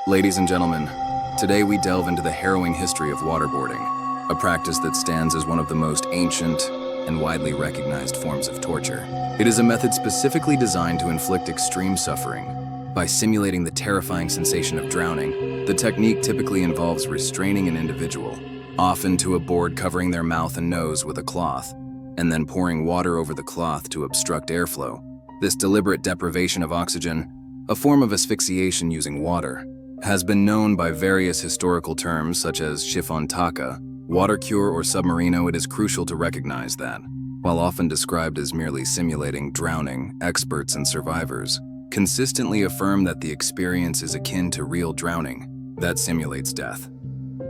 Ladies and gentlemen, today we delve into the harrowing history of waterboarding, a practice that stands as one of the most ancient and widely recognized forms of torture. It is a method specifically designed to inflict extreme suffering by simulating the terrifying sensation of drowning. The technique typically involves restraining an individual, often to a board covering their mouth and nose with a cloth, and then pouring water over the cloth to obstruct airflow. This deliberate deprivation of oxygen, a form of asphyxiation using water, has been known by various historical terms such as chiffon taka, water cure, or submarino. It is crucial to recognize that, while often described as merely simulating drowning, experts and survivors consistently affirm that the experience is akin to real drowning that simulates death.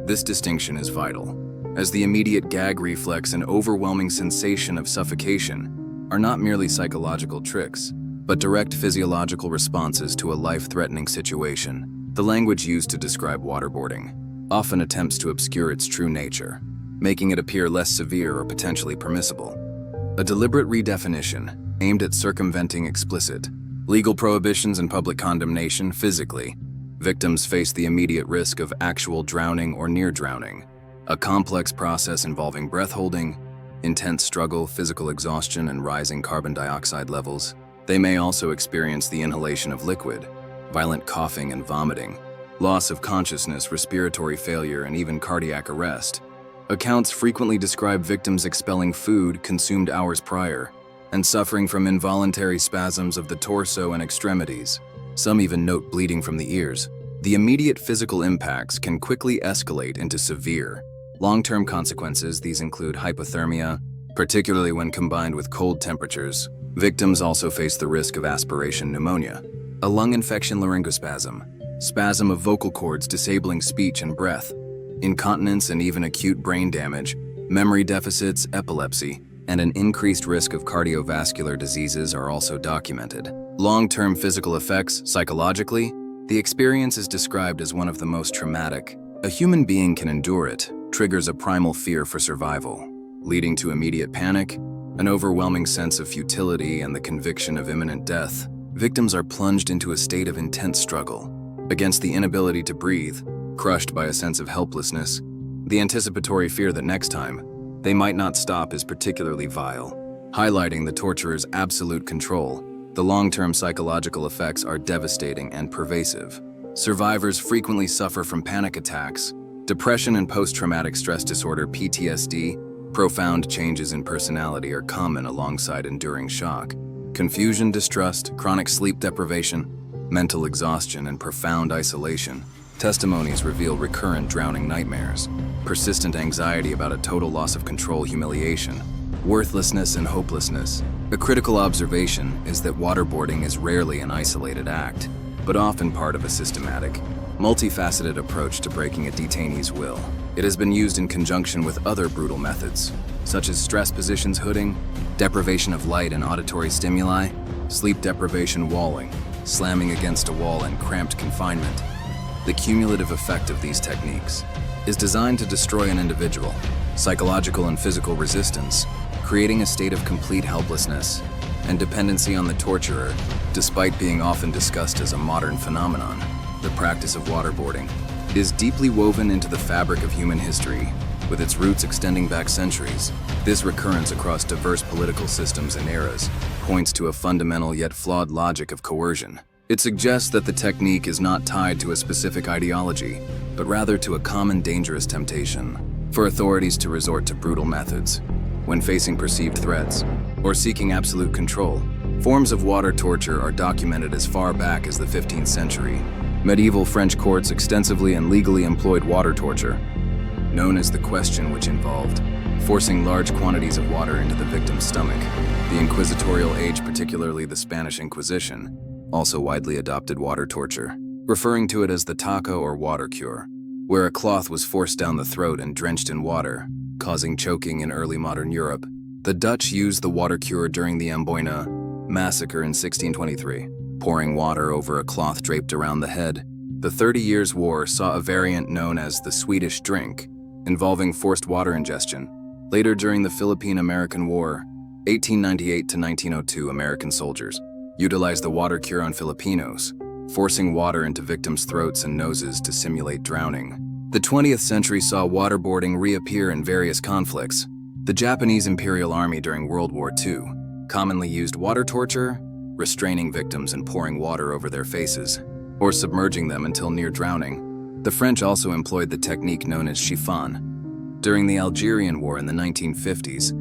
This distinction is vital, as the immediate gag reflex and overwhelming sensation of suffocation are not merely psychological tricks, but direct physiological responses to a life-threatening situation. The language used to describe waterboarding often attempts to obscure its true nature, making it appear less severe or potentially permissible. A deliberate redefinition aimed at circumventing explicit legal prohibitions and public condemnation. Physically, victims face the immediate risk of actual drowning or near drowning, a complex process involving breath holding, intense struggle, physical exhaustion, and rising carbon dioxide levels. They may also experience the inhalation of liquid, violent coughing and vomiting, loss of consciousness, respiratory failure, and even cardiac arrest. Accounts frequently describe victims expelling food consumed hours prior and suffering from involuntary spasms of the torso and extremities. Some even note bleeding from the ears. The immediate physical impacts can quickly escalate into severe, long-term consequences. These include hypothermia, particularly when combined with cold temperatures. Victims also face the risk of aspiration pneumonia, a lung infection, laryngospasm, spasm of vocal cords disabling speech and breath, incontinence, and even acute brain damage, memory deficits, epilepsy, and an increased risk of cardiovascular diseases are also documented. Long-term physical effects. Psychologically, the experience is described as one of the most traumatic a human being can endure. It triggers a primal fear for survival, leading to immediate panic, an overwhelming sense of futility, and the conviction of imminent death. Victims are plunged into a state of intense struggle against the inability to breathe, crushed by a sense of helplessness. The anticipatory fear that next time they might not stop is particularly vile, highlighting the torturer's absolute control. The long-term psychological effects are devastating and pervasive. Survivors frequently suffer from panic attacks, depression, and post-traumatic stress disorder (PTSD). Profound changes in personality are common alongside enduring shock. Confusion, distrust, chronic sleep deprivation, mental exhaustion, and profound isolation. Testimonies reveal recurrent drowning nightmares, persistent anxiety about a total loss of control, humiliation, worthlessness, and hopelessness. A critical observation is that waterboarding is rarely an isolated act, but often part of a systematic, multifaceted approach to breaking a detainee's will. It has been used in conjunction with other brutal methods, such as stress positions, hooding, deprivation of light and auditory stimuli, sleep deprivation, walling, slamming against a wall, and cramped confinement. The cumulative effect of these techniques is designed to destroy an individual, psychological and physical resistance, creating a state of complete helplessness and dependency on the torturer. Despite being often discussed as a modern phenomenon, the practice of waterboarding is deeply woven into the fabric of human history, with its roots extending back centuries. This recurrence across diverse political systems and eras points to a fundamental yet flawed logic of coercion. It suggests that the technique is not tied to a specific ideology, but rather to a common dangerous temptation for authorities to resort to brutal methods when facing perceived threats or seeking absolute control. Forms of water torture are documented as far back as the 15th century. Medieval French courts extensively and legally employed water torture, known as the question, which involved forcing large quantities of water into the victim's stomach. The inquisitorial age, particularly the Spanish Inquisition, also widely adopted water torture, referring to it as the taka or water cure, where a cloth was forced down the throat and drenched in water, causing choking in early modern Europe. The Dutch used the water cure during the Amboina massacre in 1623, pouring water over a cloth draped around the head. The 30 Years' War saw a variant known as the Swedish drink, involving forced water ingestion. Later, during the Philippine-American War, 1898 to 1902, American soldiers utilized the water cure on Filipinos, forcing water into victims' throats and noses to simulate drowning. The 20th century saw waterboarding reappear in various conflicts. The Japanese Imperial Army during World War II commonly used water torture, restraining victims and pouring water over their faces, or submerging them until near drowning. The French also employed the technique known as chiffon during the Algerian War in the 1950s,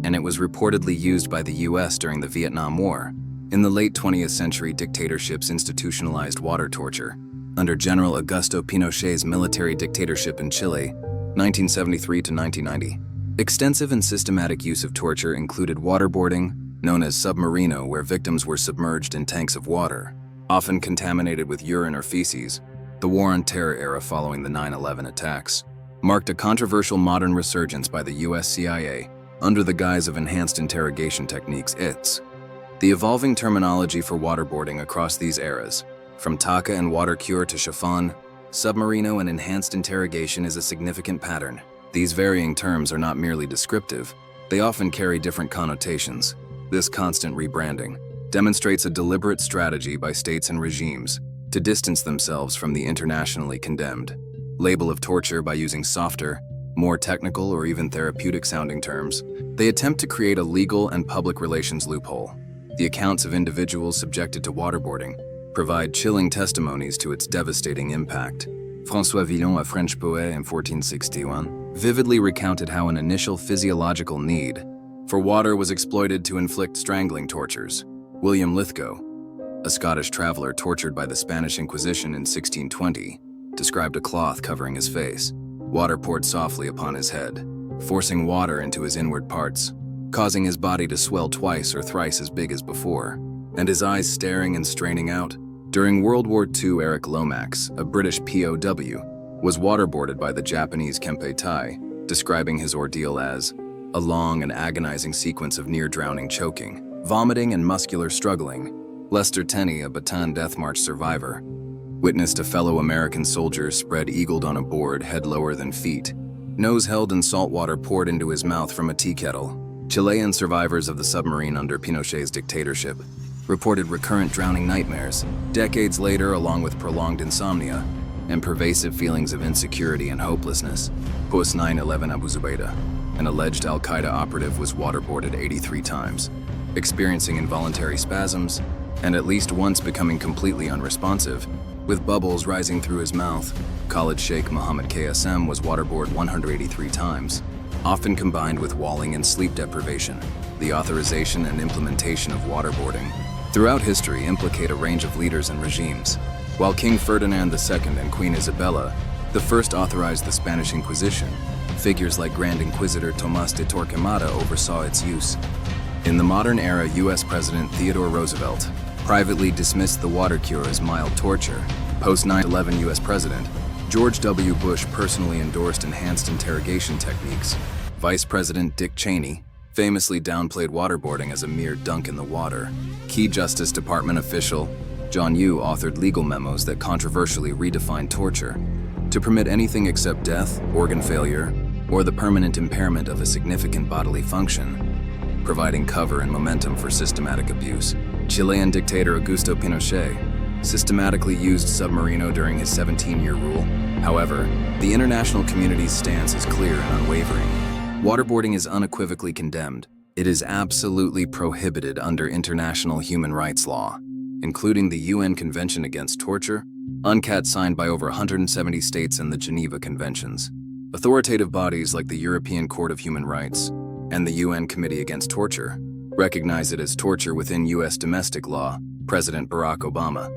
and it was reportedly used by the US during the Vietnam War. In the late 20th century, dictatorships institutionalized water torture. Under General Augusto Pinochet's military dictatorship in Chile, 1973 to 1990. Extensive and systematic use of torture included waterboarding, known as submarino, where victims were submerged in tanks of water, often contaminated with urine or feces. The War on Terror era following the 9/11 attacks marked a controversial modern resurgence by the US CIA under the guise of enhanced interrogation techniques, ITS. The evolving terminology for waterboarding across these eras, from taka and water cure to chiffon, submarino, and enhanced interrogation, is a significant pattern. These varying terms are not merely descriptive, they often carry different connotations. This constant rebranding demonstrates a deliberate strategy by states and regimes to distance themselves from the internationally condemned label of torture by using softer, more technical, or even therapeutic-sounding terms. They attempt to create a legal and public relations loophole. The accounts of individuals subjected to waterboarding provide chilling testimonies to its devastating impact. François Villon, a French poet in 1461, vividly recounted how an initial physiological need for water was exploited to inflict strangling tortures. William Lithgow, a Scottish traveler tortured by the Spanish Inquisition in 1620, described a cloth covering his face. Water poured softly upon his head, forcing water into his inward parts, causing his body to swell twice or thrice as big as before, and his eyes staring and straining out. During World War II, Eric Lomax, a British POW, was waterboarded by the Japanese Kempe Tai, describing his ordeal as a long and agonizing sequence of near-drowning choking, vomiting, and muscular struggling. Lester Tenney, a Bataan Death March survivor, witnessed a fellow American soldier spread-eagled on a board, head lower than feet, nose held in salt water poured into his mouth from a tea kettle. Chilean survivors of the submarine under Pinochet's dictatorship reported recurrent drowning nightmares. Decades later, along with prolonged insomnia and pervasive feelings of insecurity and hopelessness, post 9/11 Abu Zubaydah, an alleged Al-Qaeda operative, was waterboarded 83 times, experiencing involuntary spasms and at least once becoming completely unresponsive, with bubbles rising through his mouth. Khalid Sheikh Mohammed KSM was waterboarded 183 times, often combined with walling and sleep deprivation. The authorization and implementation of waterboarding throughout history implicate a range of leaders and regimes. While King Ferdinand II and Queen Isabella the first authorized the Spanish Inquisition, figures like Grand Inquisitor Tomás de Torquemada oversaw its use. In the modern era, US President Theodore Roosevelt privately dismissed the water cure as mild torture. Post 9/11 US President George W. Bush personally endorsed enhanced interrogation techniques. Vice President Dick Cheney famously downplayed waterboarding as a mere dunk in the water. Key Justice Department official John Yoo authored legal memos that controversially redefined torture to permit anything except death, organ failure, or the permanent impairment of a significant bodily function, providing cover and momentum for systematic abuse. Chilean dictator Augusto Pinochet systematically used submarino during his 17-year rule. However, the international community's stance is clear and unwavering. Waterboarding is unequivocally condemned. It is absolutely prohibited under international human rights law, including the UN Convention Against Torture, UNCAT, signed by over 170 states, and the Geneva Conventions. Authoritative bodies like the European Court of Human Rights and the UN Committee Against Torture recognize it as torture within US domestic law. President Barack Obama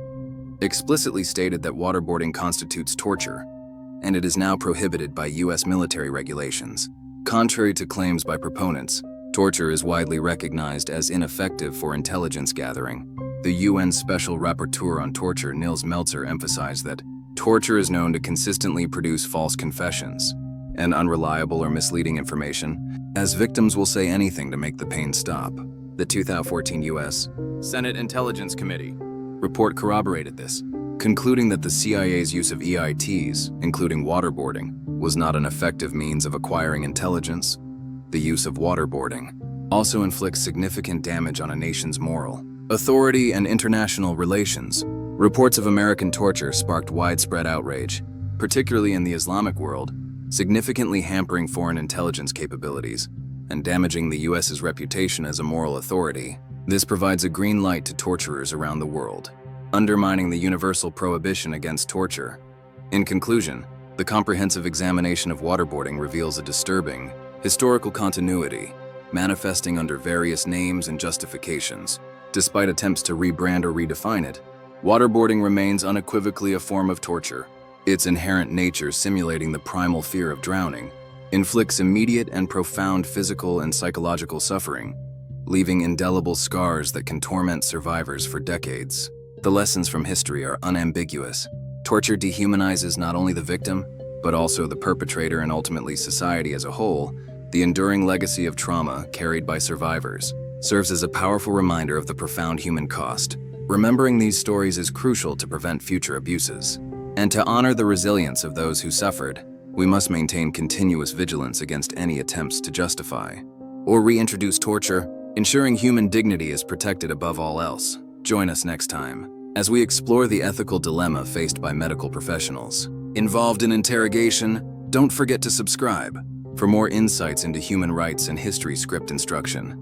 explicitly stated that waterboarding constitutes torture, and it is now prohibited by US military regulations. Contrary to claims by proponents, torture is widely recognized as ineffective for intelligence gathering. The UN Special Rapporteur on Torture, Nils Melzer, emphasized that torture is known to consistently produce false confessions and unreliable or misleading information, as victims will say anything to make the pain stop. The 2014 U.S. Senate Intelligence Committee report corroborated this, concluding that the CIA's use of EITs, including waterboarding, was not an effective means of acquiring intelligence. The use of waterboarding also inflicts significant damage on a nation's moral authority and international relations. Reports of American torture sparked widespread outrage, particularly in the Islamic world, significantly hampering foreign intelligence capabilities and damaging the U.S.'s reputation as a moral authority. This provides a green light to torturers around the world, undermining the universal prohibition against torture. In conclusion, the comprehensive examination of waterboarding reveals a disturbing, historical continuity, manifesting under various names and justifications. Despite attempts to rebrand or redefine it, waterboarding remains unequivocally a form of torture. Its inherent nature, simulating the primal fear of drowning, inflicts immediate and profound physical and psychological suffering, leaving indelible scars that can torment survivors for decades. The lessons from history are unambiguous. Torture dehumanizes not only the victim, but also the perpetrator and ultimately society as a whole. The enduring legacy of trauma carried by survivors serves as a powerful reminder of the profound human cost. Remembering these stories is crucial to prevent future abuses. And to honor the resilience of those who suffered, we must maintain continuous vigilance against any attempts to justify or reintroduce torture, ensuring human dignity is protected above all else. Join us next time as we explore the ethical dilemma faced by medical professionals involved in interrogation. Don't forget to subscribe for more insights into human rights and history script instruction.